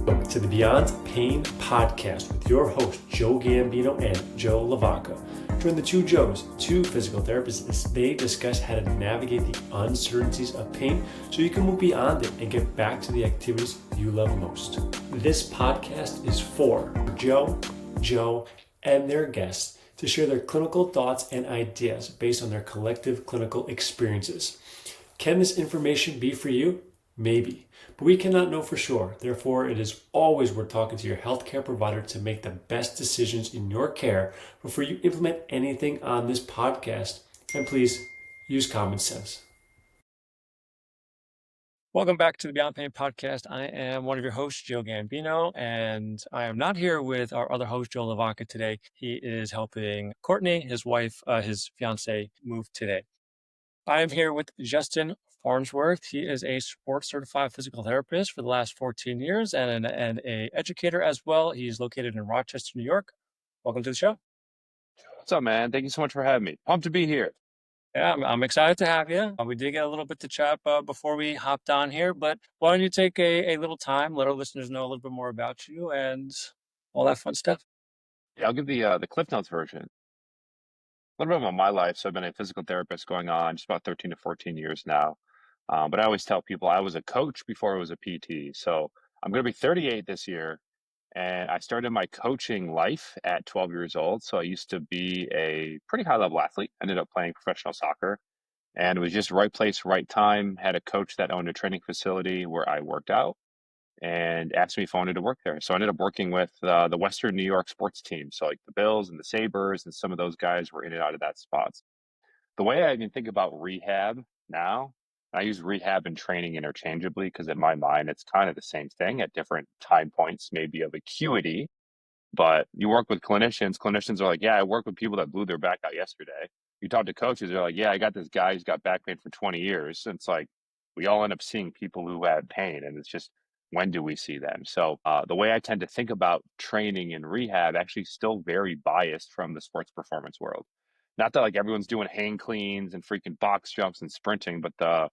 Welcome to the Beyond Pain podcast with your host, Joe Gambino and Joe LaVacca. Join the two Joes, two physical therapists, as they discuss how to navigate the uncertainties of pain so you can move beyond it and get back to the activities you love most. This podcast is for Joe, and their guests to share their clinical thoughts and ideas based on their collective clinical experiences. Can this information be for you? Maybe, but we cannot know for sure. Therefore, it is always worth talking to your healthcare provider to make the best decisions in your care before you implement anything on this podcast. And please use common sense. Welcome back to the Beyond Pain podcast. I am one of your hosts, Joe Gambino, and I am not here with our other host, Joe LaVacca, today. He is helping Courtney, his wife, his fiance, move today. I am here with Justin Farnsworth. He is a sports certified physical therapist for the last 14 years and an educator as well. He's located in Rochester, New York. Welcome to the show. What's up, man? Thank you so much for having me. Pumped to be here. Yeah, I'm excited to have you. We did get a little bit to chat before we hopped on here, but why don't you take a little time, let our listeners know a little bit more about you and all that fun stuff. Yeah, I'll give the Cliff Notes version. A little bit about my life. So I've been a physical therapist going on just about 13 to 14 years now. But I always tell people I was a coach before I was a PT. So I'm going to be 38 this year. And I started my coaching life at 12 years old. So I used to be a pretty high level athlete, ended up playing professional soccer. And it was just right place, right time. Had a coach that owned a training facility where I worked out and asked me if I wanted to work there. So I ended up working with the Western New York sports team. So like the Bills and the Sabres and some of those guys were in and out of that spots. The way I even think about rehab now, I use rehab and training interchangeably because in my mind, it's kind of the same thing at different time points, maybe of acuity. But you work with clinicians. Clinicians are like, yeah, I work with people that blew their back out yesterday. You talk to coaches, they're like, yeah, I got this guy who's got back pain for 20 years. And it's like, we all end up seeing people who have pain. And it's just, when do we see them? So the way I tend to think about training and rehab actually still very biased from the sports performance world. Not that like everyone's doing hang cleans and freaking box jumps and sprinting, but the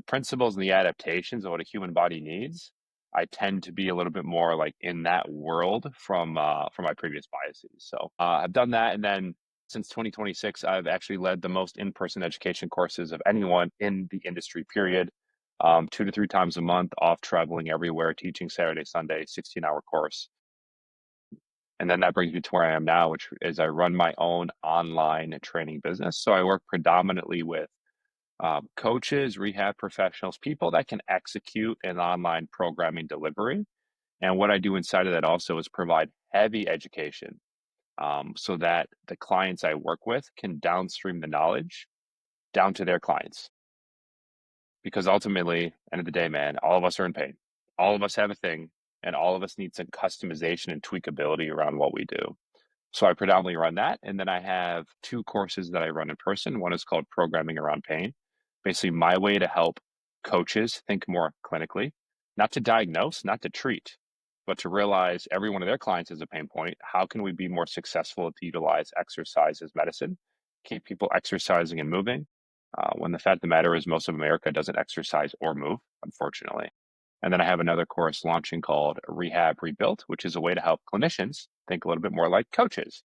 principles and the adaptations of what a human body needs, I tend to be a little bit more like in that world from my previous biases. So I've done that, and then since 2026, I've actually led the most in-person education courses of anyone in the industry. Period. 2 to 3 times a month, off traveling everywhere, teaching Saturday, Sunday, 16-hour course. And then that brings me to where I am now, which is I run my own online training business. So I work predominantly with coaches, rehab professionals, people that can execute an online programming delivery. And what I do inside of that also is provide heavy education so that the clients I work with can downstream the knowledge down to their clients. Because ultimately, end of the day, man, all of us are in pain. All of us have a thing, and all of us need some customization and tweakability around what we do. So I predominantly run that. And then I have 2 courses that I run in person. One is called Programming Around Pain. Basically, my way to help coaches think more clinically, not to diagnose, not to treat, but to realize every one of their clients is a pain point. How can we be more successful to utilize exercise as medicine, keep people exercising and moving? When the fact of the matter is most of America doesn't exercise or move, unfortunately. And then I have another course launching called Rehab Rebuilt, which is a way to help clinicians think a little bit more like coaches.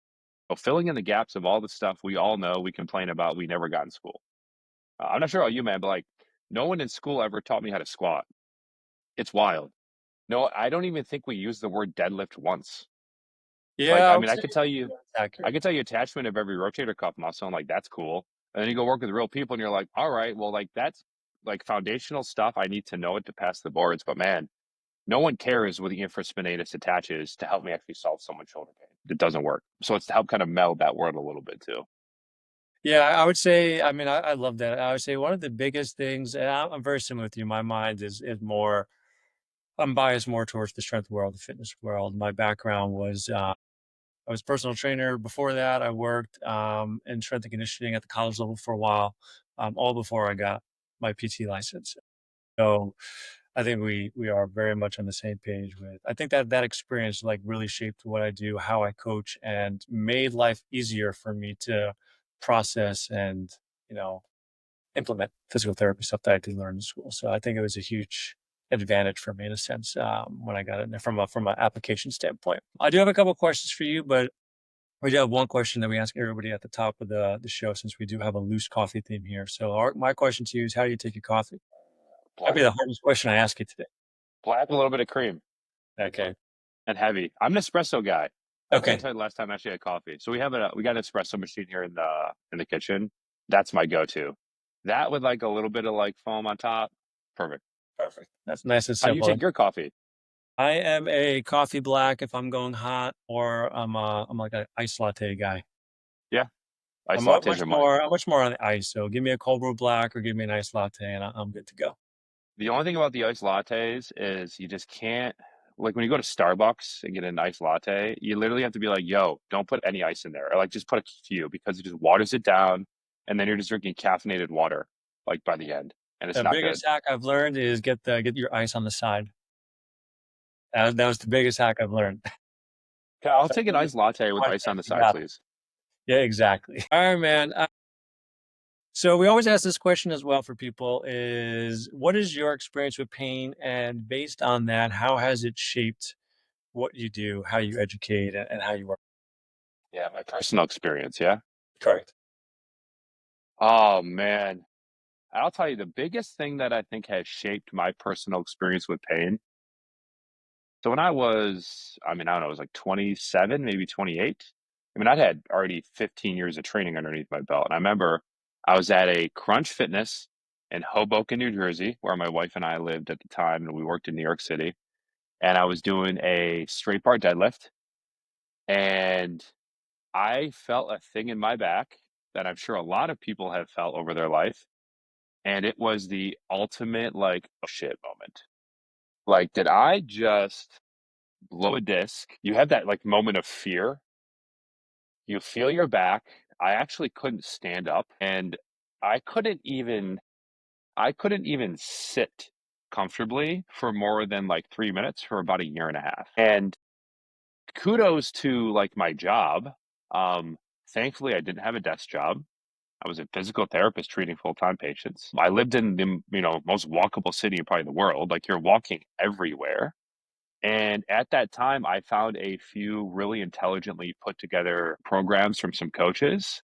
So filling in the gaps of all the stuff we all know, we complain about, we never got in school. I'm not sure about you, man, but like no one in school ever taught me how to squat. It's wild. No, I don't even think we used the word deadlift once. Like, Yeah, I I mean, would say that's I accurate. could tell you attachment of every rotator cuff muscle, and like that's cool. And then you go work with real people, and you're like, all right, well, like that's like foundational stuff. I need to know it to pass the boards. But man, no one cares where the infraspinatus attaches to help me actually solve someone's shoulder pain. It doesn't work. So it's to help kind of meld that word a little bit too. Yeah, I would say, I mean, I love that. I would say one of the biggest things, and I'm very similar with you. My mind is more, I'm biased more towards the strength world, the fitness world. My background was, I was a personal trainer. Before that, I worked in strength and conditioning at the college level for a while, all before I got my PT license. So I think we are very much on the same page with. I think that that experience like really shaped what I do, how I coach, and made life easier for me to process and you know implement physical therapy stuff that I did learn in school. So I think it was a huge advantage for me in a sense when I got in there from an application standpoint. I do have a couple of questions for you, but we do have one question that we ask everybody at the top of the show since we do have a loose coffee theme here. So my question to you is, how do you take your coffee? That'd Black, be the hardest question I ask you today. black, a little bit of cream, Okay. and heavy. I'm an espresso guy. I can't Okay. tell you the last time I actually had coffee. So we got an espresso machine here in the kitchen. That's my go-to. That with like a little bit of like foam on top. Perfect. Perfect. That's nice and How do you simple. take your coffee? I am a coffee black if I'm going hot, or I'm like an iced latte guy. Yeah, iced lattes are mine. I'm much more on the ice. So give me a cold brew black or give me an iced latte, and I'm good to go. The only thing about the iced lattes is you just can't, like when you go to Starbucks and get an iced latte, you literally have to be like, yo, don't put any ice in there. Or like just put a few because it just waters it down and then you're just drinking caffeinated water like by the end. And it's The not good. biggest hack I've learned is get your ice on the side. That was the biggest hack I've learned. Okay, I'll take an iced latte with ice on the side, Yeah, please. yeah, exactly. All right, man. So we always ask this question as well for people is, what is your experience with pain? And based on that, how has it shaped what you do, how you educate, and how you work? Yeah, my personal experience. Yeah. Correct. Oh, man. I'll tell you the biggest thing that I think has shaped my personal experience with pain. So when I was, I mean, I don't know, it was like 27, maybe 28. I mean, I'd had already 15 years of training underneath my belt. And I remember I was at a Crunch Fitness in Hoboken, New Jersey, where my wife and I lived at the time, and we worked in New York City. And I was doing a straight bar deadlift, and I felt a thing in my back that I'm sure a lot of people have felt over their life. And it was the ultimate, like, oh shit moment. Like, did I just blow a disc? You have that like moment of fear. You feel your back. I actually couldn't stand up, and I couldn't even I couldn't even sit comfortably for more than like 3 minutes for about a year and a half. And kudos to like my job. Um, Thankfully, I didn't have a desk job. I was a physical therapist treating full-time patients. I lived in the most walkable city in probably the world. Like you're walking everywhere. And at that time, I found a few really intelligently put together programs from some coaches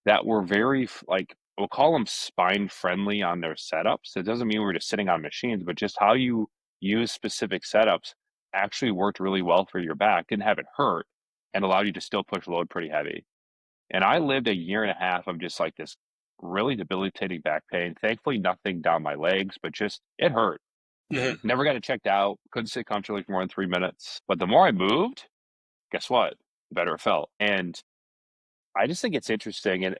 that were very, like, we'll call them spine friendly on their setups. It doesn't mean we're just sitting on machines, but just how you use specific setups actually worked really well for your back, didn't have it hurt, and allowed you to still push load pretty heavy. And I lived a year and a half of just like this really debilitating back pain. Thankfully, nothing down my legs, but just it hurt. Mhm. Never got it checked out. Couldn't sit comfortably for more than 3 minutes. But the more I moved, guess what? The better it felt. And I just think it's interesting. And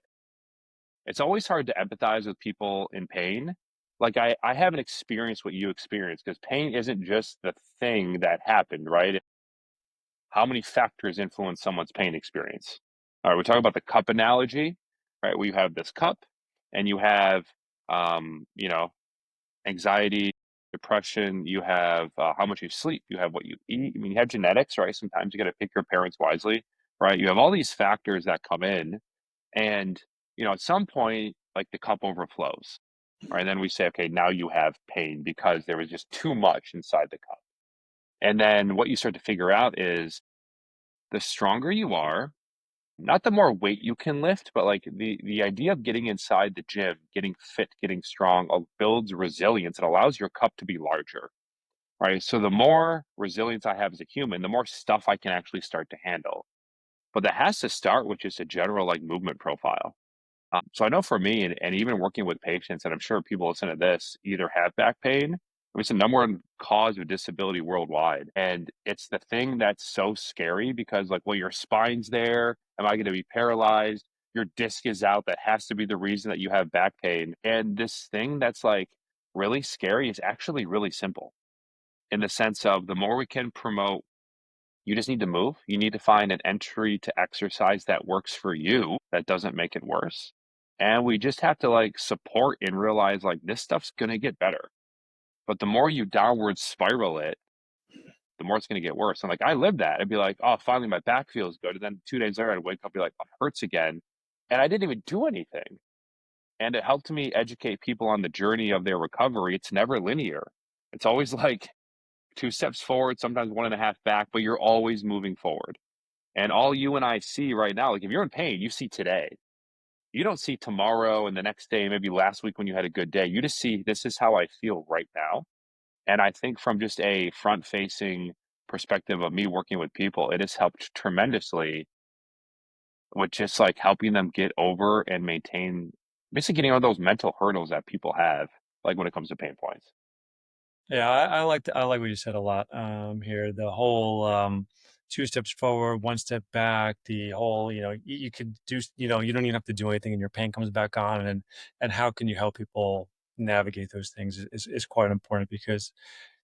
it's always hard to empathize with people in pain. Like I haven't experienced what you experienced because pain isn't just the thing that happened, right? How many factors influence someone's pain experience? All right, we're talking about the cup analogy, right? We have this cup and you have, you know, anxiety, depression, you have how much you sleep, you have what you eat. I mean, you have genetics, right? Sometimes you got to pick your parents wisely, right? You have all these factors that come in, and at some point, like the cup overflows, right? And then we say, okay, now you have pain because there was just too much inside the cup. And then what you start to figure out is the stronger you are, not the more weight you can lift, but like the idea of getting inside the gym, getting fit, getting strong, builds resilience. It allows your cup to be larger, right? So the more resilience I have as a human, the more stuff I can actually start to handle. But that has to start with just a general like movement profile. So I know for me, and even working with patients, and I'm sure people listening to this either have back pain. It's the number one cause of disability worldwide. And it's the thing that's so scary because, like, well, your spine's there. Am I going to be paralyzed? Your disc is out. That has to be the reason that you have back pain. And this thing that's like really scary is actually really simple in the sense of the more we can promote, you just need to move. You need to find an entry to exercise that works for you, that doesn't make it worse. And we just have to like support and realize like this stuff's going to get better. But the more you downward spiral it, the more it's going to get worse. And like I lived that. I'd be like, oh, finally my back feels good. And then 2 days later, I'd wake up and be like, oh, it hurts again. And I didn't even do anything. And it helped me educate people on the journey of their recovery. It's never linear. It's always like 2 steps forward, sometimes 1.5 back, but you're always moving forward. And all you and I see right now, like if you're in pain, you see today. You don't see tomorrow and the next day, maybe last week when you had a good day. You just see this is how I feel right now. And I think from just a front facing perspective of me working with people, it has helped tremendously with just like helping them get over and maintain basically getting over those mental hurdles that people have, like when it comes to pain points. Yeah, I like what you said a lot here. The whole two steps forward, one step back. The whole, you can do, you don't even have to do anything, and your pain comes back on. And how can you help people navigate those things is quite important because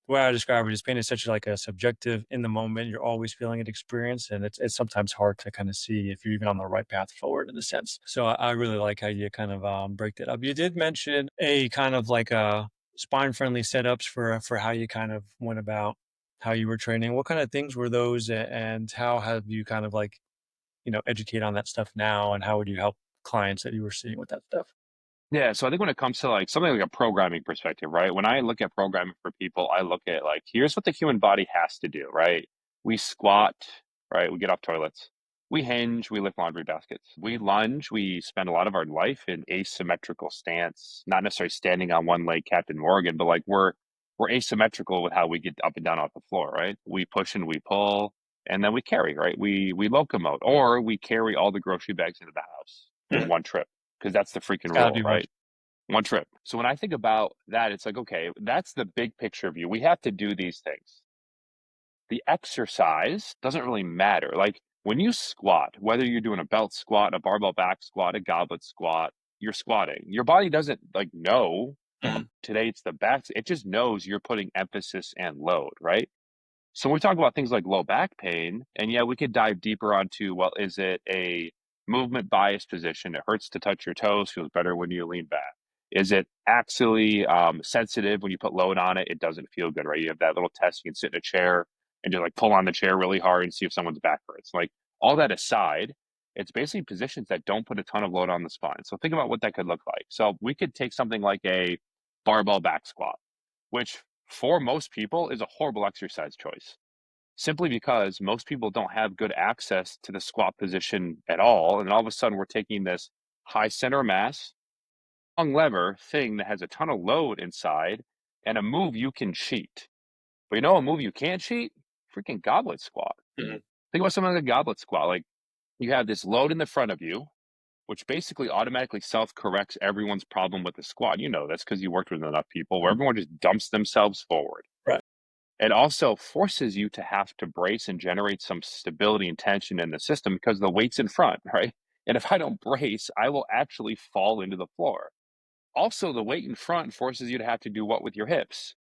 the way I describe it is pain is such like a subjective in the moment. You're always feeling an experience, and it's sometimes hard to kind of see if you're even on the right path forward in a sense. So I really like how you kind of break that up. You did mention a kind of like a spine friendly setups for how you kind of went about how you were training. What kind of things were those, and how have you kind of like educate on that stuff now, and how would you help clients that you were seeing with that stuff? Yeah, so I think when it comes to like something like a programming perspective, right? When I look at programming for people, I look at like, here's what the human body has to do, right? We squat, right? We get off toilets. We hinge, we lift laundry baskets. We lunge, we spend a lot of our life in asymmetrical stance, not necessarily standing on one leg, Captain Morgan, but like we're asymmetrical with how we get up and down off the floor, right? We push and we pull, and then we carry, right? We locomote, or we carry all the grocery bags into the house in Mhm. one trip because that's the freaking It's got to rule, be one. right? One trip. So when I think about that, it's like, okay, that's the big picture view. We have to do these things. The exercise doesn't really matter. Like when you squat, whether you're doing a belt squat, a barbell back squat, a goblet squat, you're squatting. Your body doesn't like know, Mhm. today it's the back. It just knows you're putting emphasis and load, right? So when we talk about things like low back pain, and yeah, we could dive deeper onto, well, is it a movement biased position? It hurts to touch your toes, feels better when you lean back. Is it axially sensitive when you put load on it? It doesn't feel good, right? You have that little test. You can sit in a chair and just like pull on the chair really hard and see if someone's back hurts. Like all that aside, it's basically positions that don't put a ton of load on the spine. So think about what that could look like. So we could take something like a barbell back squat, which for most people is a horrible exercise choice simply because most people don't have good access to the squat position at all. And all of a sudden, we're taking this high center of mass, long lever thing that has a ton of load inside and a move you can cheat. But you know, a move you can't cheat? Freaking goblet squat. Mhm. Think about something like a goblet squat. Like you have this load in the front of you, which basically automatically self corrects everyone's problem with the squat. You know this because you worked with enough people where everyone just dumps themselves forward. Right. It also forces you to have to brace and generate some stability and tension in the system because the weight's in front, right? And if I don't brace, I will actually fall into the floor. Also, the weight in front forces you to have to do what with your hips?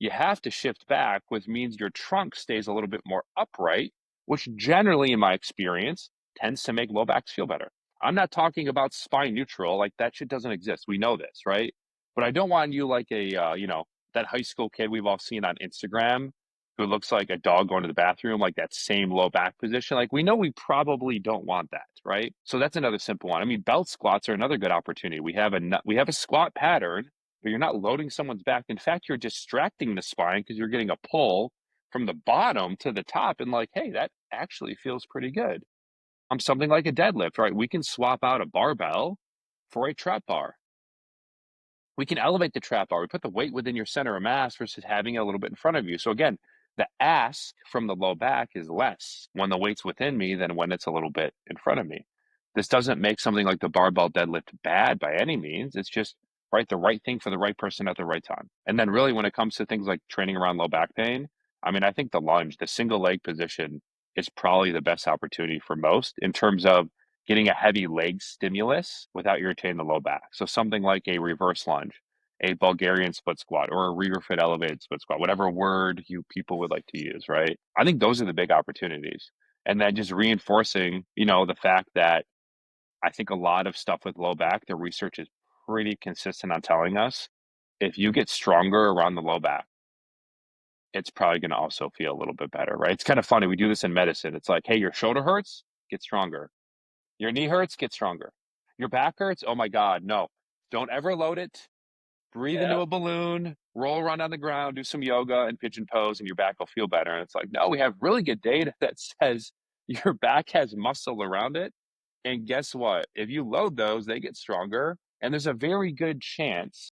You have to shift back, which means your trunk stays a little bit more upright, which generally, in my experience, tends to make low backs feel better. I'm not talking about spine neutral, like that shit doesn't exist. We know this, right? But I don't want you like that high school kid we've all seen on Instagram who looks like a dog going to the bathroom, like that same low back position. Like we know we probably don't want that, right? So that's another simple one. I mean, belt squats are another good opportunity. We have a squat pattern but you're not loading someone's back. In fact, you're distracting the spine because you're getting a pull from the bottom to the top. And like, hey, that actually feels pretty good. Something like a deadlift, right? We can swap out a barbell for a trap bar. We can elevate the trap bar. We put the weight within your center of mass versus having it a little bit in front of you. So again, the ask from the low back is less when the weight's within me than when it's a little bit in front of me. This doesn't make something like the barbell deadlift bad by any means. It's just right the right thing for the right person at the right time. And then really when it comes to things like training around low back pain, I mean, I think the lunge, the single leg position is probably the best opportunity for most in terms of getting a heavy leg stimulus without irritating the low back. So something like a reverse lunge, a Bulgarian split squat, or a rear foot elevated split squat, whatever word you people would like to use, right? I think those are the big opportunities. And then just reinforcing, the fact that I think a lot of stuff with low back, the research is pretty consistent on telling us if you get stronger around the low back, it's probably going to also feel a little bit better, right? It's kind of funny. We do this in medicine. It's like, hey, your shoulder hurts, get stronger. Your knee hurts, get stronger. Your back hurts, oh my God, no. Don't ever load it. breathe into Yeah. a balloon, roll around on the ground, do some yoga and pigeon pose, and your back will feel better. And it's like, no, we have really good data that says your back has muscle around it. And guess what? If you load those, they get stronger. And there's a very good chance,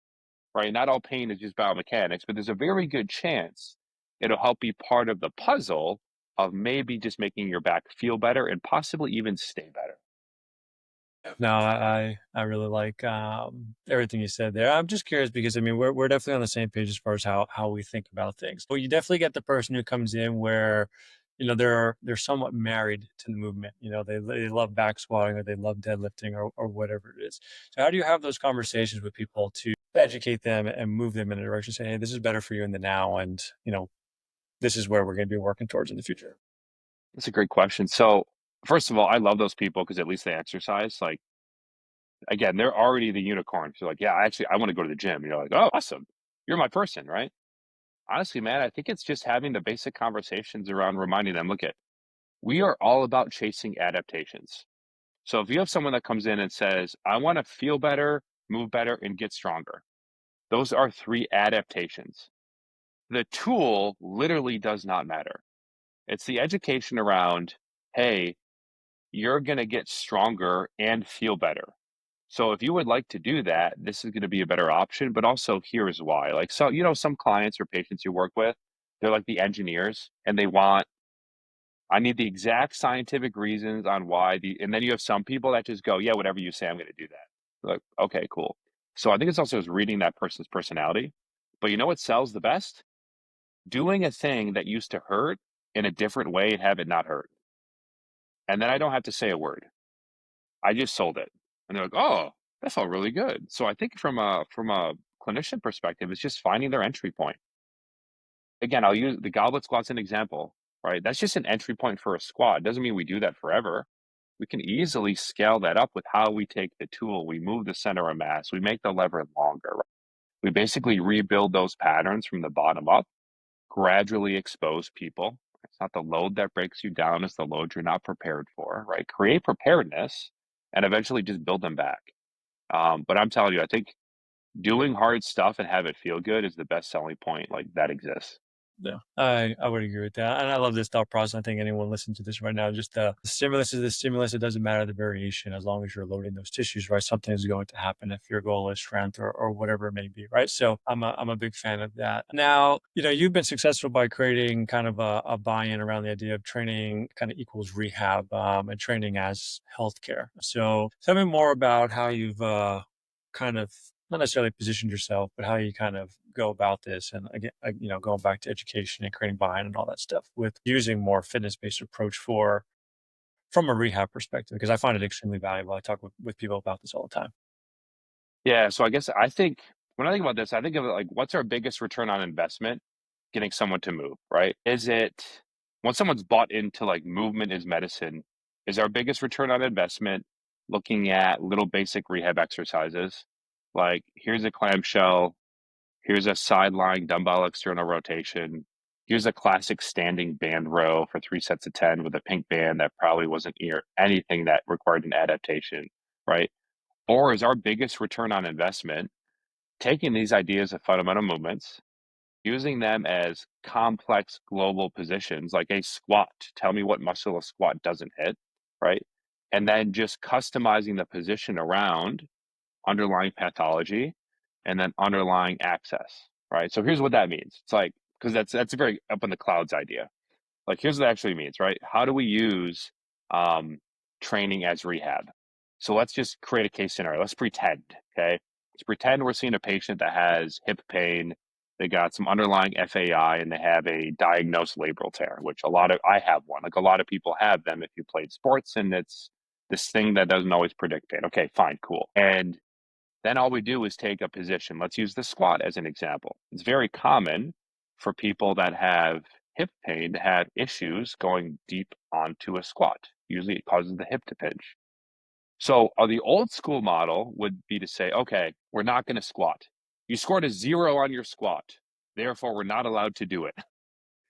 right? Not all pain is just biomechanics, but there's a very good chance it'll help be part of the puzzle of maybe just making your back feel better and possibly even stay better. No, I really like everything you said there. I'm just curious because I mean we're definitely on the same page as far as how we think about things. Well, you definitely get the person who comes in where they're somewhat married to the movement. They love back squatting or they love deadlifting or whatever it is. So how do you have those conversations with people to educate them and move them in a direction, say, hey, this is better for you in the now, and this is where we're going to be working towards in the future. That's a great question. So, first of all, I love those people because at least they exercise. Like, again, they're already the unicorn. So, like, yeah, actually, I want to go to the gym. You're like, oh, awesome. You're my person, right? Honestly, man, I think it's just having the basic conversations around reminding them, look, we are all about chasing adaptations. So, if you have someone that comes in and says, I want to feel better, move better, and get stronger, those are three adaptations. The tool literally does not matter. It's the education around, hey, you're going to get stronger and feel better. So if you would like to do that, this is going to be a better option, but also here's why. Like, so, some clients or patients you work with, they're like the engineers and I need the exact scientific reasons on why and then you have some people that just go, yeah, whatever you say, I'm going to do that. Like, okay, cool. So I think it's also just reading that person's personality. But you know what sells the best? Doing a thing that used to hurt in a different way and have it not hurt. And then I don't have to say a word. I just sold it. And they're like, oh, that felt really good. So I think from a clinician perspective, it's just finding their entry point. Again, I'll use the goblet squat's an example, right? That's just an entry point for a squat. It doesn't mean we do that forever. We can easily scale that up with how we take the tool, we move the center of mass, we make the lever longer. Right? We basically rebuild those patterns from the bottom up, gradually expose people. It's not the load that breaks you down, it's the load you're not prepared for, right? Create preparedness and eventually just build them back. But I'm telling you, I think doing hard stuff and have it feel good is the best selling point like that exists. Yeah, I would agree with that. And I love this thought process. I think anyone listening to this right now, just the stimulus is the stimulus. It doesn't matter the variation as long as you're loading those tissues, right? Something is going to happen if your goal is strength or whatever it may be, right? So I'm a big fan of that. Now, you've been successful by creating kind of a buy-in around the idea of training kind of equals rehab and training as healthcare. So tell me more about how you've kind of not necessarily positioned yourself, but how you kind of go about this. And again, going back to education and creating buy-in and all that stuff with using more fitness-based approach from a rehab perspective, because I find it extremely valuable. I talk with people about this all the time. Yeah, so I think when I think about this, I think of it like what's our biggest return on investment getting someone to move, right? Is it when someone's bought into like movement is medicine, is our biggest return on investment looking at little basic rehab exercises? Like here's a clamshell, here's a side lying dumbbell external rotation, here's a classic standing band row for 3 sets of 10 with a pink band that probably wasn't near anything that required an adaptation, right? Or is our biggest return on investment taking these ideas of fundamental movements, using them as complex global positions like a squat? Tell me what muscle a squat doesn't hit, right? And then just customizing the position around underlying pathology and then underlying access, right? So here's what that means. It's like, because that's a very up in the clouds idea. Like, here's what it actually means, right? How do we use um, training as rehab? So let's just create a case scenario. Let's pretend, okay? Let's pretend we're seeing a patient that has hip pain. They got some underlying FAI and they have a diagnosed labral tear, which I have one. Like a lot of people have them if you played sports, and it's this thing that doesn't always predict pain. Okay, fine, cool. And then all we do is take a position. Let's use the squat as an example. It's very common for people that have hip pain to have issues going deep onto a squat. Usually it causes the hip to pinch. So the old school model would be to say, okay, we're not going to squat. You scored a 0 on your squat. Therefore, we're not allowed to do it.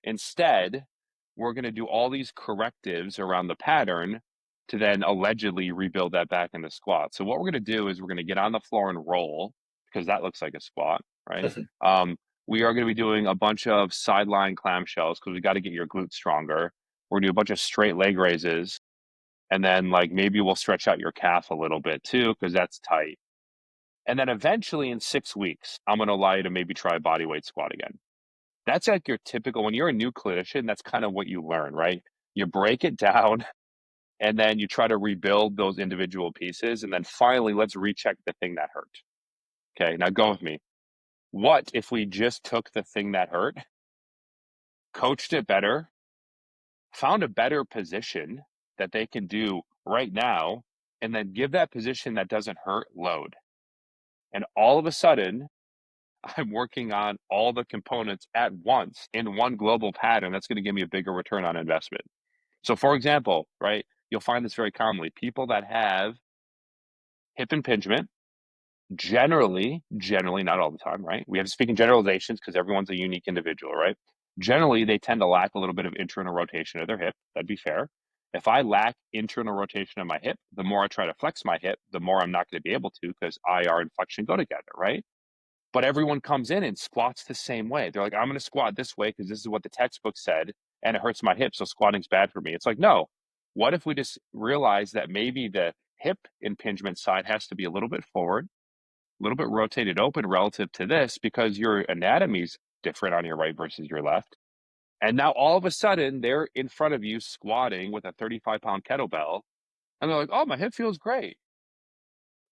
Instead, we're going to do all these correctives around the pattern to then allegedly rebuild that back in the squat. So what we're going to do is we're going to get on the floor and roll. because that looks like a squat, right? We are going to be doing a bunch of sideline clamshells because we got to get your glutes stronger. We're going to do a bunch of straight leg raises. And then like maybe we'll stretch out your calf a little bit too, because that's tight. And then eventually in 6 weeks, I'm going to allow you to maybe try a body weight squat again. That's like your typical, when you're a new clinician, that's kind of what you learn, right? You break it down and then you try to rebuild those individual pieces. And then finally, let's recheck the thing that hurt. Okay, now go with me. What if we just took the thing that hurt, coached it better, found a better position that they can do right now, and then give that position that doesn't hurt load? And all of a sudden, I'm working on all the components at once in one global pattern that's going to give me a bigger return on investment. So, for example, right, you'll find this very commonly. People that have hip impingement, generally, not all the time, right? We have to speak in generalizations because everyone's a unique individual, right? Generally, they tend to lack a little bit of internal rotation of their hip. That'd be fair. If I lack internal rotation of my hip, the more I try to flex my hip, the more I'm not going to be able to because IR and flexion go together, right? But everyone comes in and squats the same way. They're like, I'm going to squat this way because this is what the textbook said and it hurts my hip, so squatting's bad for me. It's like, no. What if we just realize that maybe the hip impingement side has to be a little bit forward, a little bit rotated open relative to this because your anatomy's different on your right versus your left. And now all of a sudden they're in front of you squatting with a 35-pound kettlebell. And they're like, oh, my hip feels great.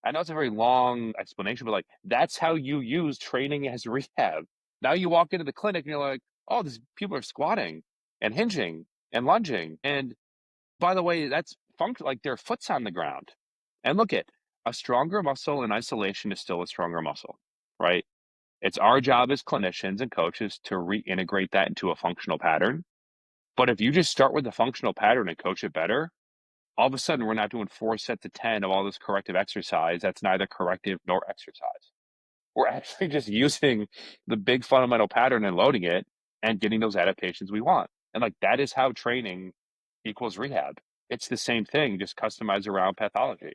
I know it's a very long explanation, but like that's how you use training as rehab. Now you walk into the clinic and you're like, oh, these people are squatting and hinging and lunging. And by the way, that's like their foot's on the ground. And look at a stronger muscle in isolation is still a stronger muscle, right? It's our job as clinicians and coaches to reintegrate that into a functional pattern. But if you just start with the functional pattern and coach it better, all of a sudden we're not doing 4 sets of 10 of all this corrective exercise that's neither corrective nor exercise. We're actually just using the big fundamental pattern and loading it and getting those adaptations we want. And like that is how training equals rehab. It's the same thing, just customized around pathology.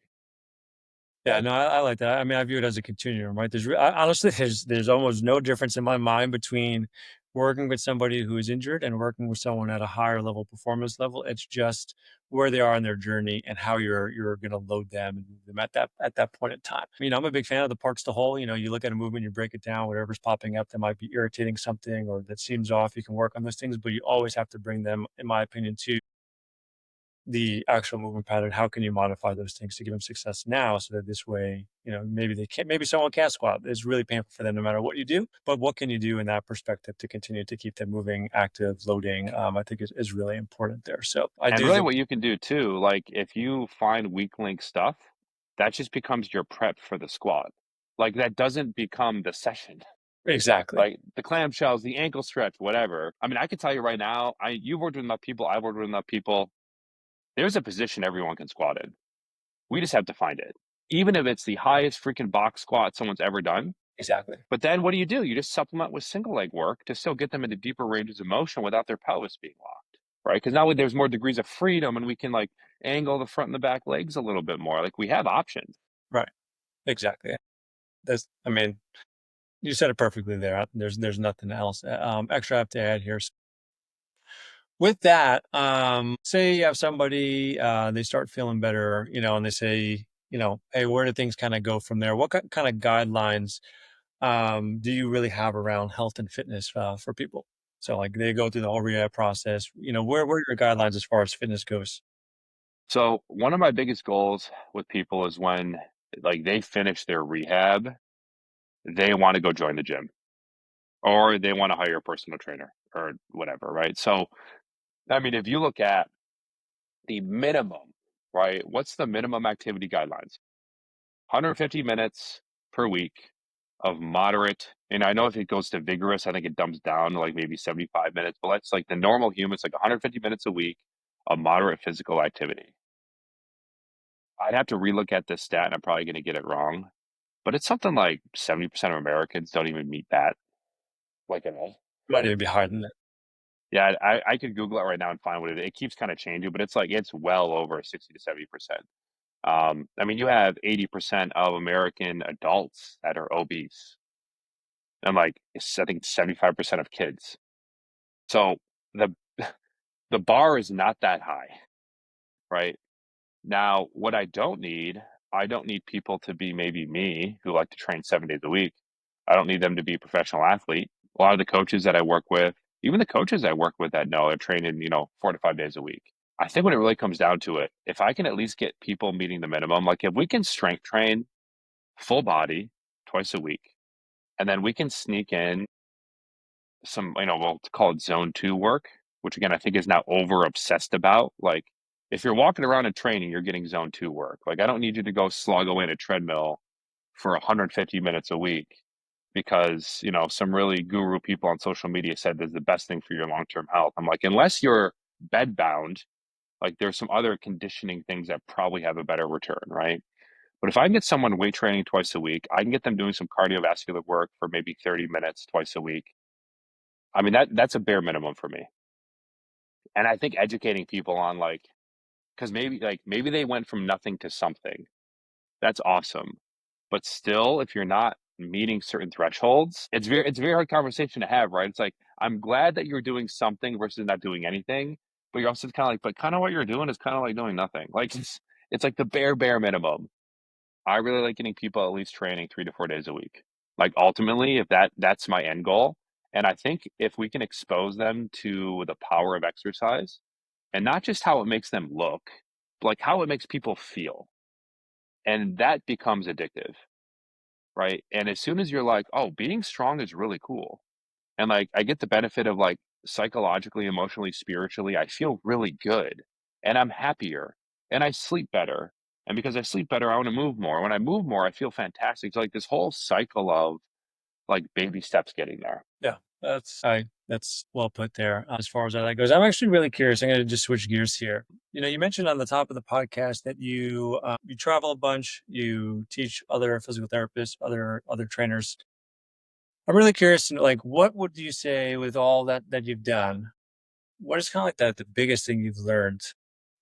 Yeah, no, I like that. I mean, I view it as a continuum, right? Honestly, there's almost no difference in my mind between working with somebody who is injured and working with someone at a higher level performance level. It's just where they are in their journey and how you're going to load them and move them at that point in time. I'm a big fan of the parts to whole. You look at a movement, you break it down, whatever's popping up that might be irritating something or that seems off. You can work on those things, but you always have to bring them, in my opinion, to the actual movement pattern. How can you modify those things to give them success now so that this way, maybe someone can't squat. It's really painful for them no matter what you do, but what can you do in that perspective to continue to keep them moving, active, loading, I think is really important there. So And really what you can do too, like if you find weak link stuff, that just becomes your prep for the squat. Like that doesn't become the session. Exactly. Like the clamshells, the ankle stretch, whatever. I mean, I can tell you right now, you've worked with enough people, I've worked with enough people. There's a position everyone can squat in. We just have to find it. Even if it's the highest freaking box squat someone's ever done. Exactly. But then what do? You just supplement with single leg work to still get them into deeper ranges of motion without their pelvis being locked, right? Because now there's more degrees of freedom and we can like angle the front and the back legs a little bit more. Like we have options. Right. Exactly. You said it perfectly there. There's nothing else extra I have to add here. With that, say you have somebody, they start feeling better, and they say, hey, where do things kind of go from there? What kind of guidelines do you really have around health and fitness for people? So like they go through the whole rehab process, where are your guidelines as far as fitness goes? So one of my biggest goals with people is when like they finish their rehab, they want to go join the gym or they want to hire a personal trainer or whatever, right? So, I mean, if you look at the minimum, right? What's the minimum activity guidelines? 150 minutes per week of moderate. And I know if it goes to vigorous, I think it dumps down to like maybe 75 minutes, but let's like the normal humans, like 150 minutes a week of moderate physical activity. I'd have to relook at this stat and I'm probably going to get it wrong, but it's something like 70% of Americans don't even meet that, like at all. Might even be higher than that. Yeah, I could Google it right now and find what it is. It keeps kind of changing, but it's like it's well over 60 to 70%. I mean, you have 80% of American adults that are obese, and like I think 75% of kids. So the the bar is not that high, right? Now, what I don't need people to be maybe me who like to train 7 days a week. I don't need them to be a professional athlete. A lot of the coaches that I work with, even the coaches I work with that know they're training, 4 to 5 days a week. I think when it really comes down to it, if I can at least get people meeting the minimum, like if we can strength train full body twice a week, and then we can sneak in some, we'll call it zone 2 work, which again, I think is now over obsessed about. Like, if you're walking around and training, you're getting zone 2 work. Like, I don't need you to go slog away in a treadmill for 150 minutes a week because, some really guru people on social media said this is the best thing for your long-term health. I'm like, unless you're bed bound, like there's some other conditioning things that probably have a better return, right? But if I can get someone weight training twice a week, I can get them doing some cardiovascular work for maybe 30 minutes twice a week. I mean, that's a bare minimum for me. And I think educating people on like, because maybe they went from nothing to something. That's awesome. But still, if you're not meeting certain thresholds, it's a very hard conversation to have, right? It's like, I'm glad that you're doing something versus not doing anything, but you're also kind of like, but kind of what you're doing is kind of like doing nothing. Like it's like the bare minimum. I really like getting people at least training 3 to 4 days a week. Like ultimately, if that's my end goal. And I think if we can expose them to the power of exercise and not just how it makes them look, but like how it makes people feel, and that becomes addictive, right? And as soon as you're like, oh, being strong is really cool. And like I get the benefit of like psychologically, emotionally, spiritually, I feel really good and I'm happier and I sleep better. And because I sleep better, I want to move more. When I move more, I feel fantastic. It's like this whole cycle of like baby steps getting there. Yeah, that's well put there as far as that goes. I'm actually really curious. I'm going to just switch gears here. You mentioned on the top of the podcast that you travel a bunch, you teach other physical therapists, other trainers. I'm really curious to know, like, what would you say with all that you've done? What is kind of like the biggest thing you've learned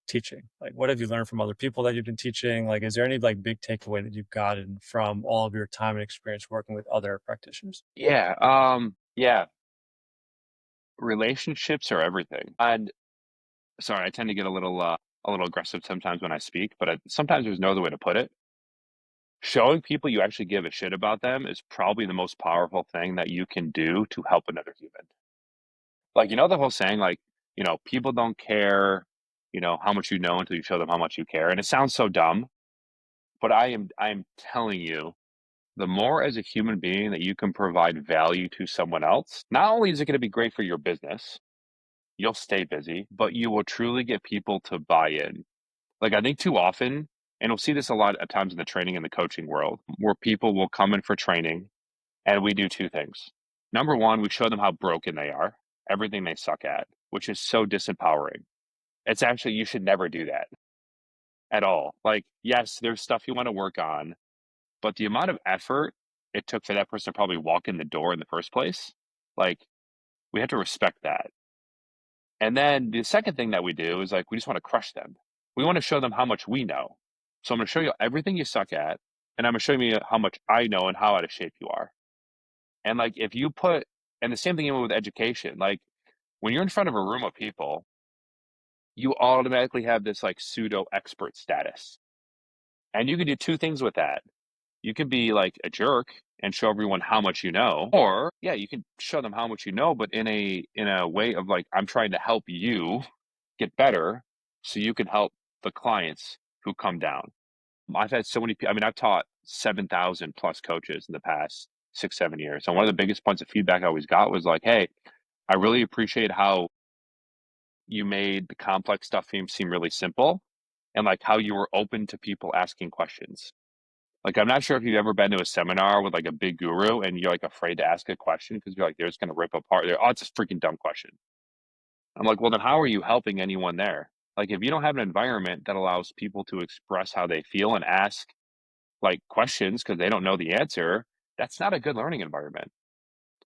teaching? Like, what have you learned from other people that you've been teaching? Like, is there any like big takeaway that you've gotten from all of your time and experience working with other practitioners? Yeah. Relationships are everything. And sorry, I tend to get a little aggressive sometimes when I speak, but sometimes there's no other way to put it. Showing people you actually give a shit about them is probably the most powerful thing that you can do to help another human. Like, the whole saying, like, people don't care, how much you know until you show them how much you care. And it sounds so dumb, but I am telling you, the more as a human being that you can provide value to someone else, not only is it going to be great for your business, you'll stay busy, but you will truly get people to buy in. Like, I think too often, and we'll see this a lot at times in the training and the coaching world, where people will come in for training and we do two things. Number one, we show them how broken they are, everything they suck at, which is so disempowering. It's actually, you should never do that at all. Like, yes, there's stuff you want to work on, but the amount of effort it took for that person to probably walk in the door in the first place, like, we have to respect that. And then the second thing that we do is like, we just want to crush them. We want to show them how much we know. So I'm going to show you everything you suck at, and I'm going to show you how much I know and how out of shape you are. And like, and the same thing even with education, like when you're in front of a room of people, you automatically have this like pseudo expert status. And you can do two things with that. You can be like a jerk and show everyone how much you know, or yeah, you can show them how much you know, but in a way of like, I'm trying to help you get better so you can help the clients who come down. I've had so many people, I mean, I've taught 7,000 plus coaches in the past 6, 7 years. And one of the biggest points of feedback I always got was like, hey, I really appreciate how you made the complex stuff seem really simple, and like how you were open to people asking questions. Like, I'm not sure if you've ever been to a seminar with like a big guru and you're like afraid to ask a question because you're like, they're just going to rip apart. Oh, it's a freaking dumb question. I'm like, well, then how are you helping anyone there? Like, if you don't have an environment that allows people to express how they feel and ask like questions because they don't know the answer, that's not a good learning environment.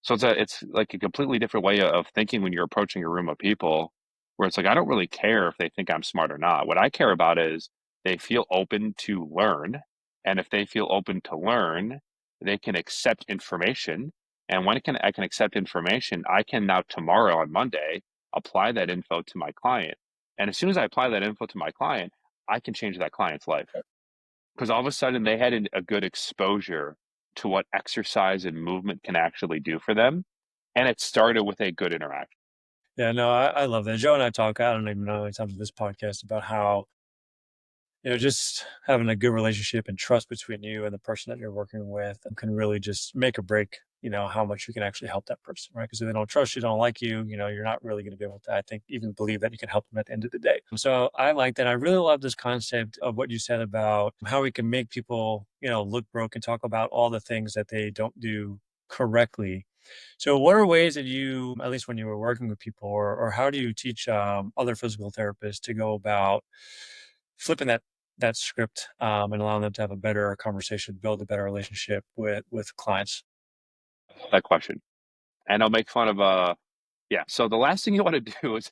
So it's like a completely different way of thinking when you're approaching a room of people where it's like, I don't really care if they think I'm smart or not. What I care about is, they feel open to learn. And if they feel open to learn, they can accept information. And when I can accept information, I can now tomorrow on Monday apply that info to my client. And as soon as I apply that info to my client, I can change that client's life because all of a sudden they had a good exposure to what exercise and movement can actually do for them. And it started with a good interaction. Yeah, no, I love that. Joe and I talk, I don't even know how many times in this podcast about how, just having a good relationship and trust between you and the person that you're working with can really just make or break, how much you can actually help that person, right? Because if they don't trust you, don't like you, you're not really going to be able to, I think, even believe that you can help them at the end of the day. So I like that. I really love this concept of what you said about how we can make people, look broke and talk about all the things that they don't do correctly. So what are ways that you, at least when you were working with people, or how do you teach other physical therapists to go about flipping that script and allowing them to have a better conversation, build a better relationship with clients? That question. And I'll make fun of yeah. So the last thing you want to do is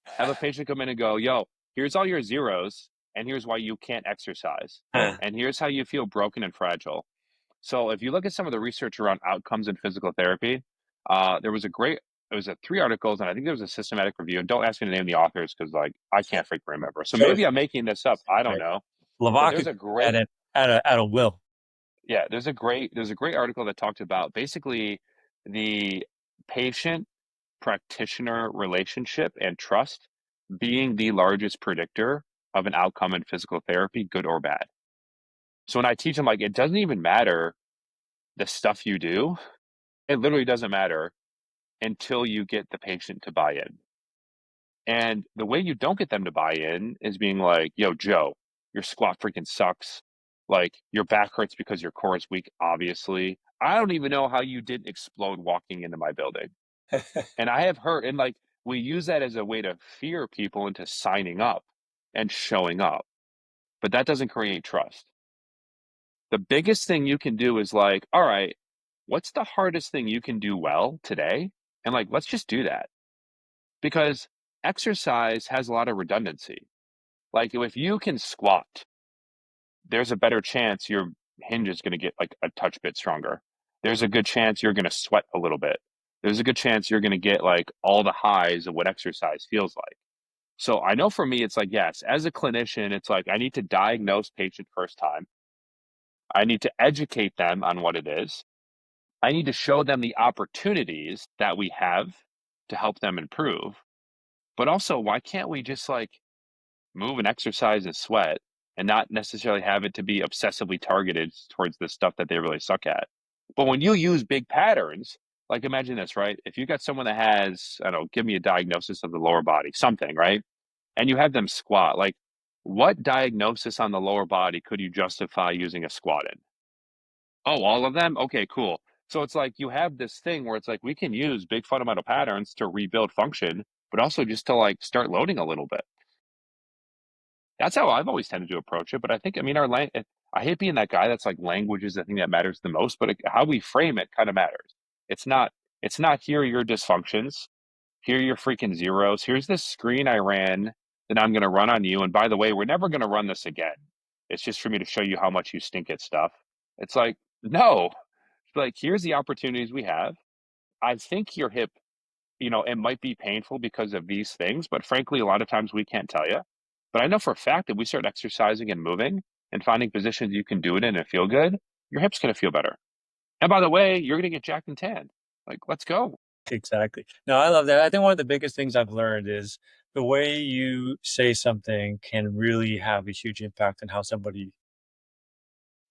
have a patient come in and go, yo, here's all your zeros, and here's why you can't exercise. And here's how you feel broken and fragile. So if you look at some of the research around outcomes in physical therapy, it was 3 articles, and I think there was a systematic review. And don't ask me to name the authors because like I can't freaking remember. So Sure. maybe I'm making this up. I don't Right. know. But LaVacca there's a at great it at a will. yeah, there's a great article that talked about basically the patient practitioner relationship and trust being the largest predictor of an outcome in physical therapy, good or bad. So when I teach them, like, it doesn't even matter the stuff you do. It literally doesn't matter until you get the patient to buy in. And the way you don't get them to buy in is being like, yo, Joe, your squat freaking sucks. Like, your back hurts because your core is weak, obviously. I don't even know how you didn't explode walking into my building. And I have heard, and like, we use that as a way to fear people into signing up and showing up, but that doesn't create trust. The biggest thing you can do is like, all right, what's the hardest thing you can do well today? And like, let's just do that because exercise has a lot of redundancy. Like, if you can squat, there's a better chance your hinge is going to get like a touch bit stronger. There's a good chance you're going to sweat a little bit. There's a good chance you're going to get like all the highs of what exercise feels like. So I know for me, it's like, yes, as a clinician, it's like I need to diagnose patient first time. I need to educate them on what it is. I need to show them the opportunities that we have to help them improve. But also, why can't we just like move and exercise and sweat and not necessarily have it to be obsessively targeted towards the stuff that they really suck at? But when you use big patterns, like imagine this, right? If you got someone that has, I don't know, give me a diagnosis of the lower body, something, right? And you have them squat, like what diagnosis on the lower body could you justify using a squat in? Oh, all of them? Okay, cool. So it's like you have this thing where it's like we can use big fundamental patterns to rebuild function, but also just to like start loading a little bit. That's how I've always tended to approach it. But I think, I mean, I hate being that guy that's like language is the thing that matters the most, but how we frame it kind of matters. It's not, it's not here are your dysfunctions, here are your freaking zeros. Here's this screen I ran that I'm going to run on you. And by the way, we're never going to run this again. It's just for me to show you how much you stink at stuff. It's like, no, like, here's the opportunities we have. I think your hip, it might be painful because of these things, but frankly, a lot of times we can't tell you. But I know for a fact that we start exercising and moving and finding positions you can do it in and feel good, your hip's going to feel better. And by the way, you're going to get jacked and tanned. Like, let's go. Exactly. No, I love that. I think one of the biggest things I've learned is the way you say something can really have a huge impact on how somebody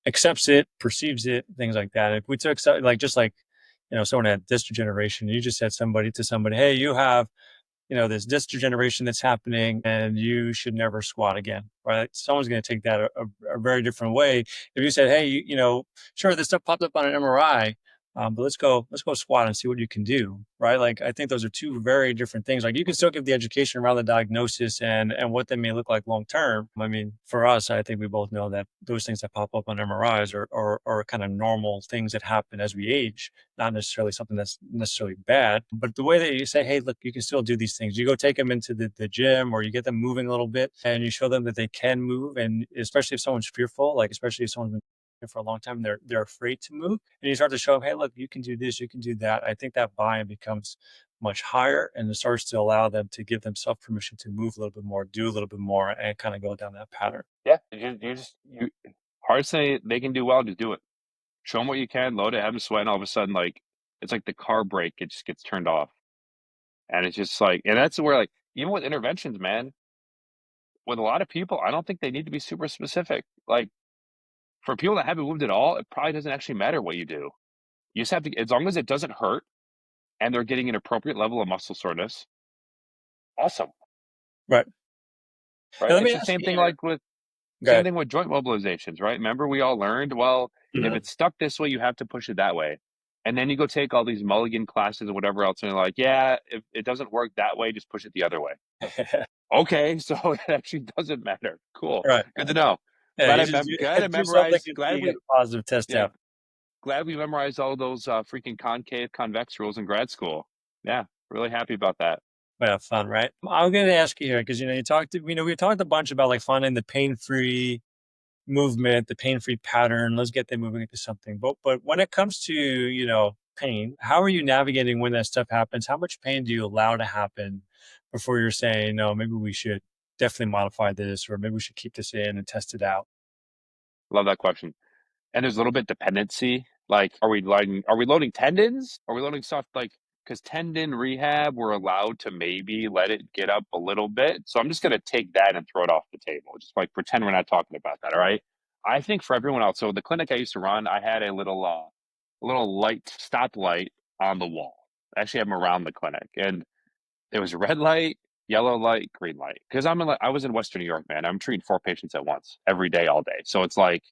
accepts it, perceives it, things like that. If we took like just like someone had disc degeneration, you just said to somebody, hey, you have this disc degeneration that's happening and you should never squat again, right? Someone's going to take that a very different way. If you said, hey, sure, this stuff popped up on an MRI, but let's go squat and see what you can do, right? Like, I think those are two very different things. Like, you can still give the education around the diagnosis and what they may look like long term. I mean, for us, I think we both know that those things that pop up on MRIs are kind of normal things that happen as we age, not necessarily something that's necessarily bad. But the way that you say, hey, look, you can still do these things. You go take them into the gym, or you get them moving a little bit, and you show them that they can move. And especially if someone's fearful, like especially if someone's been for a long time, they're afraid to move, and you start to show them, hey, look, you can do this, you can do that. I think that buy-in becomes much higher, and it starts to allow them to give themselves permission to move a little bit more, do a little bit more, and kind of go down that pattern. Yeah, you hard to say they can do well, just do it. Show them what you can, load it, have them sweat, and all of a sudden, like, it's like the car brake, it just gets turned off. And it's just like, and that's where, like, even with interventions, man, with a lot of people, I don't think they need to be super specific. Like, for people that haven't moved at all, it probably doesn't actually matter what you do. You just have to, as long as it doesn't hurt and they're getting an appropriate level of muscle soreness, awesome, Right. right? And let It's me the ask same you thing here. like with, Go same ahead. thing with joint mobilizations, right? Remember we all learned, well, if Mhm. it's stuck this way, you have to push it that way. And then you go take all these mulligan classes or whatever else, and you're like, yeah, if it doesn't work that way, just push it the other way. Okay, so it actually doesn't matter. Cool. Right. Good to know. Yeah, Glad you I just glad I do something memorized. until you get a positive test Yeah, out. glad we memorized all those freaking concave convex rules in grad school. Yeah, really happy about that. Yeah, fun, right? I'm going to ask you here because we talked a bunch about like finding the pain-free movement, the pain-free pattern. Let's get them moving into something. But when it comes to pain, how are you navigating when that stuff happens? How much pain do you allow to happen before you're saying, no, maybe we should definitely modify this, or maybe we should keep this in and test it out? Love that question. And there's a little bit dependency. Like, are we loading tendons? Are we loading stuff like, because tendon rehab, we're allowed to maybe let it get up a little bit. So I'm just gonna take that and throw it off the table. Just like pretend we're not talking about that. All right. I think for everyone else, so the clinic I used to run, I had a little light stoplight on the wall. I actually have them around the clinic, and there was red light, yellow light, green light. Because I was in Western New York, man. I'm treating 4 patients at once, every day, all day. So it's like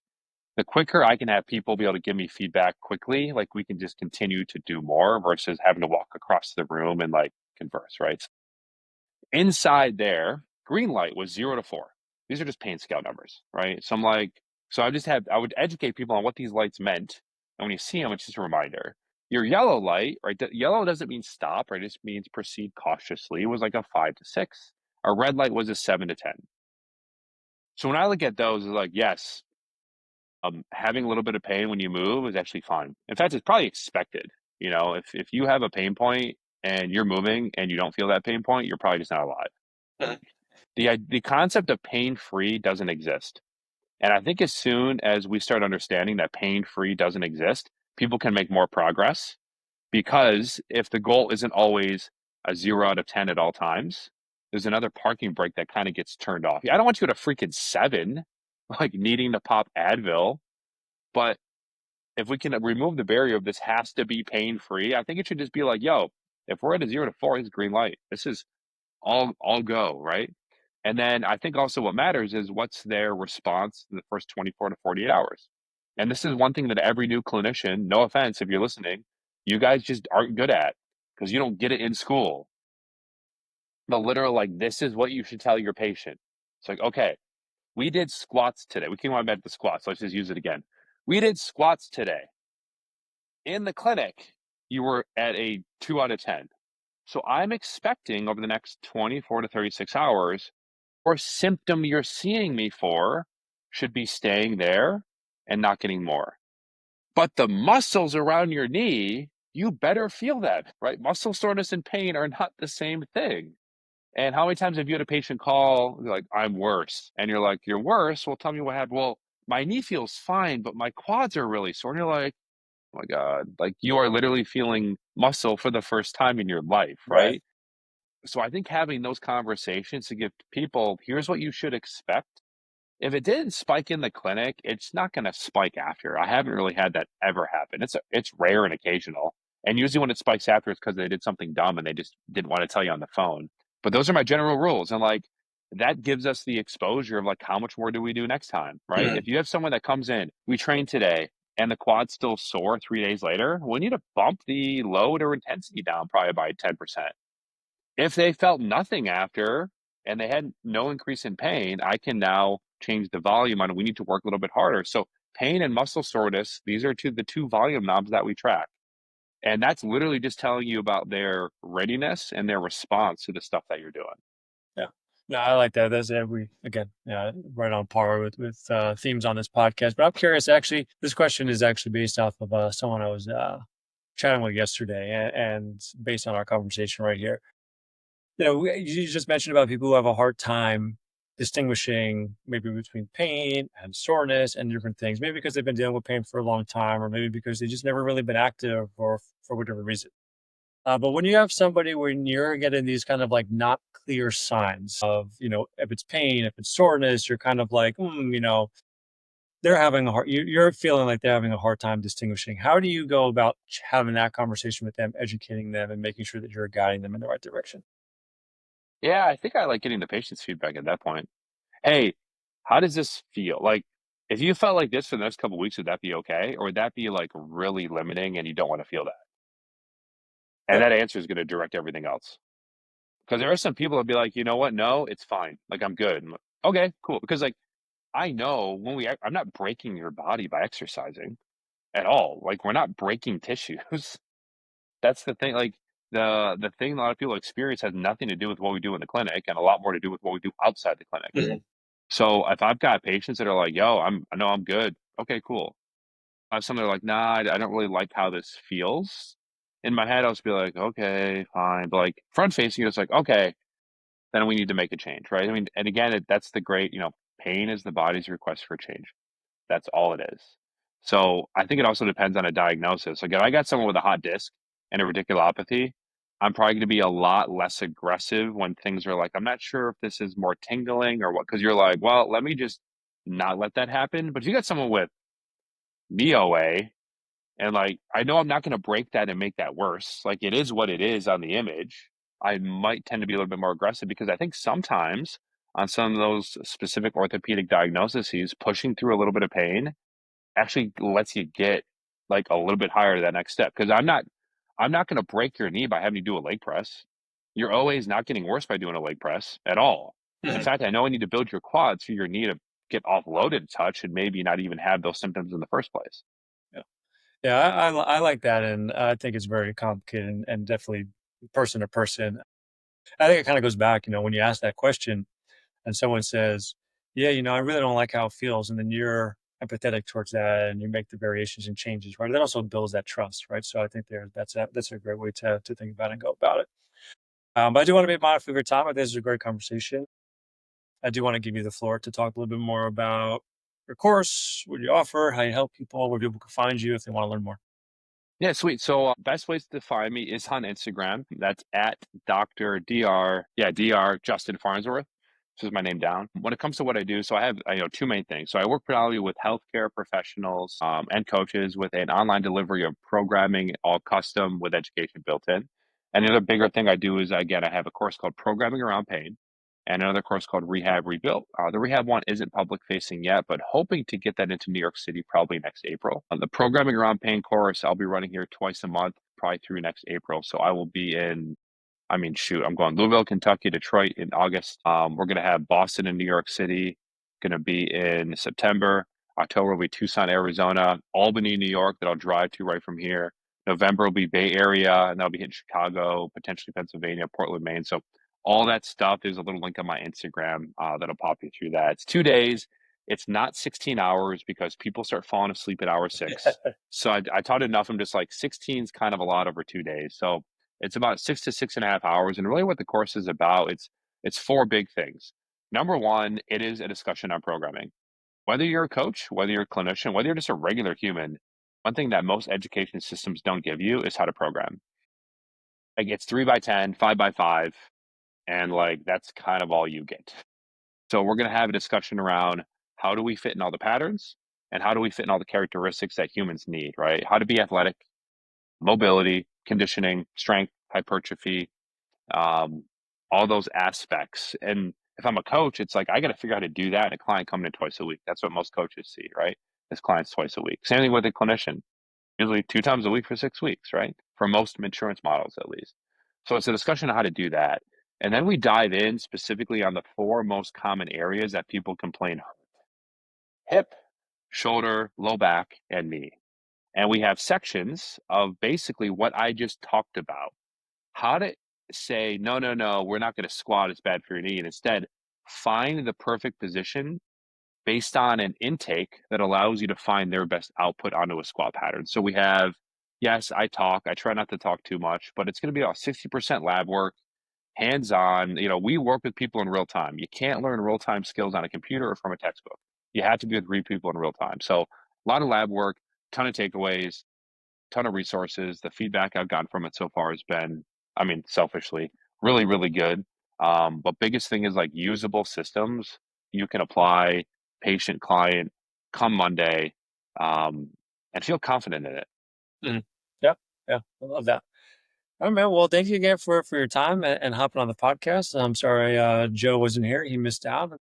the quicker I can have people be able to give me feedback quickly, like we can just continue to do more versus having to walk across the room and like converse, right? Inside there, green light was 0 to 4. These are just pain scale numbers, right? So I'm like, so I would educate people on what these lights meant. And when you see them, it's just a reminder. Your yellow light, right? Yellow doesn't mean stop, right? It just means proceed cautiously. It was like a 5 to 6. A red light was a 7 to 10. So when I look at those, it's like, yes, having a little bit of pain when you move is actually fine. In fact, it's probably expected. If you have a pain point and you're moving and you don't feel that pain point, you're probably just not alive. Mhm. The concept of pain free doesn't exist. And I think as soon as we start understanding that pain free doesn't exist, people can make more progress. Because if the goal isn't always a 0 out of 10 at all times, there's another parking brake that kind of gets turned off. I don't want you at a freaking 7, like needing to pop Advil, but if we can remove the barrier of this has to be pain free, I think it should just be like, yo, if we're at a 0 to 4, it's green light. This is all go, right? And then I think also what matters is what's their response in the first 24 to 48 hours. And this is one thing that every new clinician, no offense if you're listening, you guys just aren't good at because you don't get it in school. The literal, like, this is what you should tell your patient. It's like, okay, we did squats today. We came on back to squats. Let's just use it again. We did squats today. In the clinic, you were at a 2 out of 10. So I'm expecting over the next 24 to 36 hours, or symptom you're seeing me for should be staying there and not getting more. But the muscles around your knee, you better feel that, right? Muscle soreness and pain are not the same thing. And how many times have you had a patient call, like, I'm worse? And you're like, you're worse? Well, tell me what happened. Well, my knee feels fine, but my quads are really sore. And you're like, oh my God, like you are literally feeling muscle for the first time in your life, Right. right? So I think having those conversations to give people, here's what you should expect. If it didn't spike in the clinic, it's not going to spike after. I haven't really had that ever happen. It's rare and occasional. And usually when it spikes after, it's because they did something dumb and they just didn't want to tell you on the phone. But those are my general rules. And like, that gives us the exposure of like, how much more do we do next time, right? Mhm. If you have someone that comes in, we trained today, and the quad's still sore 3 days later, we need to bump the load or intensity down probably by 10%. If they felt nothing after and they had no increase in pain, I can now change the volume on. We need to work a little bit harder. So pain and muscle soreness, these are the two volume knobs that we track. And that's literally just telling you about their readiness and their response to the stuff that you're doing. Yeah. No, I like that. That's every again, yeah, right on par with themes on this podcast. But I'm curious, actually, this question is actually based off of someone I was chatting with yesterday, and based on our conversation right here. You just mentioned about people who have a hard time distinguishing maybe between pain and soreness and different things. Maybe because they've been dealing with pain for a long time, or maybe because they just never really been active, or for whatever reason. But when you have somebody when you're getting these kind of like not clear signs of, if it's pain, if it's soreness, you're kind of like, they're having a hard, you're feeling like they're having a hard time distinguishing. How do you go about having that conversation with them, educating them, and making sure that you're guiding them in the right direction? Yeah, I think I like getting the patient's feedback at that point. Hey, how does this feel? Like, if you felt like this for the next couple of weeks, would that be okay? Or would that be like really limiting and you don't want to feel that? And Yeah. that answer is going to direct everything else. Because there are some people that be like, you know what? No, it's fine. Like, I'm good. I'm like, okay, cool. Because like, I know I'm not breaking your body by exercising at all. Like, we're not breaking tissues. That's the thing. Like, the thing a lot of people experience has nothing to do with what we do in the clinic and a lot more to do with what we do outside the clinic. Mhm. So if I've got patients that are like, yo, I know I'm good. Okay, cool. I have some that are like, nah, I don't really like how this feels. In my head, I'll just be like, okay, fine. But like front facing, it's like, okay, then we need to make a change, right? I mean, and again, that's the great, pain is the body's request for change. That's all it is. So I think it also depends on a diagnosis. Like if I got someone with a hot disc and a radiculopathy, I'm probably going to be a lot less aggressive when things are like, I'm not sure if this is more tingling or what, because you're like, well, let me just not let that happen. But if you got someone with knee OA and like, I know I'm not going to break that and make that worse. Like it is what it is on the image. I might tend to be a little bit more aggressive because I think sometimes on some of those specific orthopedic diagnoses, pushing through a little bit of pain actually lets you get like a little bit higher to that next step. Because I'm not going to break your knee by having you do a leg press. Your OA is not getting worse by doing a leg press at all. In Mhm. fact, I know I need to build your quads for your knee to get offloaded a touch and maybe not even have those symptoms in the first place. Yeah. Yeah, I like that, and I think it's very complicated, and definitely person to person. I think it kind of goes back, when you ask that question and someone says, "Yeah, I really don't like how it feels," and then you're empathetic towards that, and you make the variations and changes, right? That also builds that trust, right? So I think that's a great way to think about it and go about it. But I do want to be mindful of your time. I think this is a great conversation. I do want to give you the floor to talk a little bit more about your course, what you offer, how you help people, where people can find you if they want to learn more. Yeah, sweet. So best ways to find me is on Instagram. That's at Dr. Dr. Justin Farnsworth. This is my name down. When it comes to what I do, so I have two main things. So I work predominantly with healthcare professionals and coaches with an online delivery of programming, all custom with education built in. And the other bigger thing I do is again I have a course called Programming Around Pain, and another course called Rehab Rebuilt. The Rehab one isn't public facing yet, but hoping to get that into New York City probably next April. The Programming Around Pain course, I'll be running here twice a month, probably through next April. So I will be in, I mean, shoot, I'm going Louisville, Kentucky, Detroit in August. We're going to have Boston and New York City, going to be in September. October will be Tucson, Arizona, Albany, New York, that I'll drive to right from here. November will be Bay Area, and that'll be hitting Chicago, potentially Pennsylvania, Portland, Maine. So all that stuff, there's a little link on my Instagram that'll pop you through that. It's 2 days. It's not 16 hours because people start falling asleep at hour 6. So I taught enough. I'm just like 16 is kind of a lot over 2 days. So it's about 6 to 6.5 hours. And really what the course is about, it's four big things. Number one, it is a discussion on programming. Whether you're a coach, whether you're a clinician, whether you're just a regular human, one thing that most education systems don't give you is how to program. Like it's 3 by 10, 5 by 5, and like that's kind of all you get. So we're going to have a discussion around how do we fit in all the patterns and how do we fit in all the characteristics that humans need, right? How to be athletic, mobility, conditioning, strength, hypertrophy, um, all those aspects. And if I'm a coach, it's like I got to figure out how to do that in a client coming in twice a week. That's what most coaches see, right? his clients twice a week. Same thing with a clinician, usually 2 times a week for 6 weeks, right? For most insurance models, at least. So it's a discussion on how to do that. And then we dive in specifically on the 4 most common areas that people complain: hip, shoulder, low back, and knee. And we have sections of basically what I just talked about. How to say, no, no, no, we're not going to squat, it's bad for your knee. And instead, find the perfect position based on an intake that allows you to find their best output onto a squat pattern. So we have, yes, I try not to talk too much, but it's going to be about 60% lab work, hands-on. We work with people in real time. You can't learn real-time skills on a computer or from a textbook. You have to be with real people in real time. So a lot of lab work, ton of takeaways, ton of resources. The feedback I've gotten from it so far has been, selfishly, really, really good. But biggest thing is like usable systems you can apply, patient, client, come Monday, and feel confident in it. Mhm. Yeah, yeah, I love that. All right, man. Well, thank you again for your time and hopping on the podcast. I'm sorry Joe wasn't here; he missed out.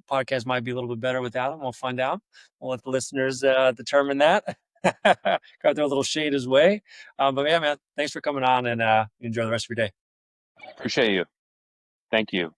Podcast might be a little bit better without him. We'll find out. We'll let the listeners determine that. Got throw a little shade his way, but yeah, man. Thanks for coming on and enjoy the rest of your day. Appreciate you. Thank you.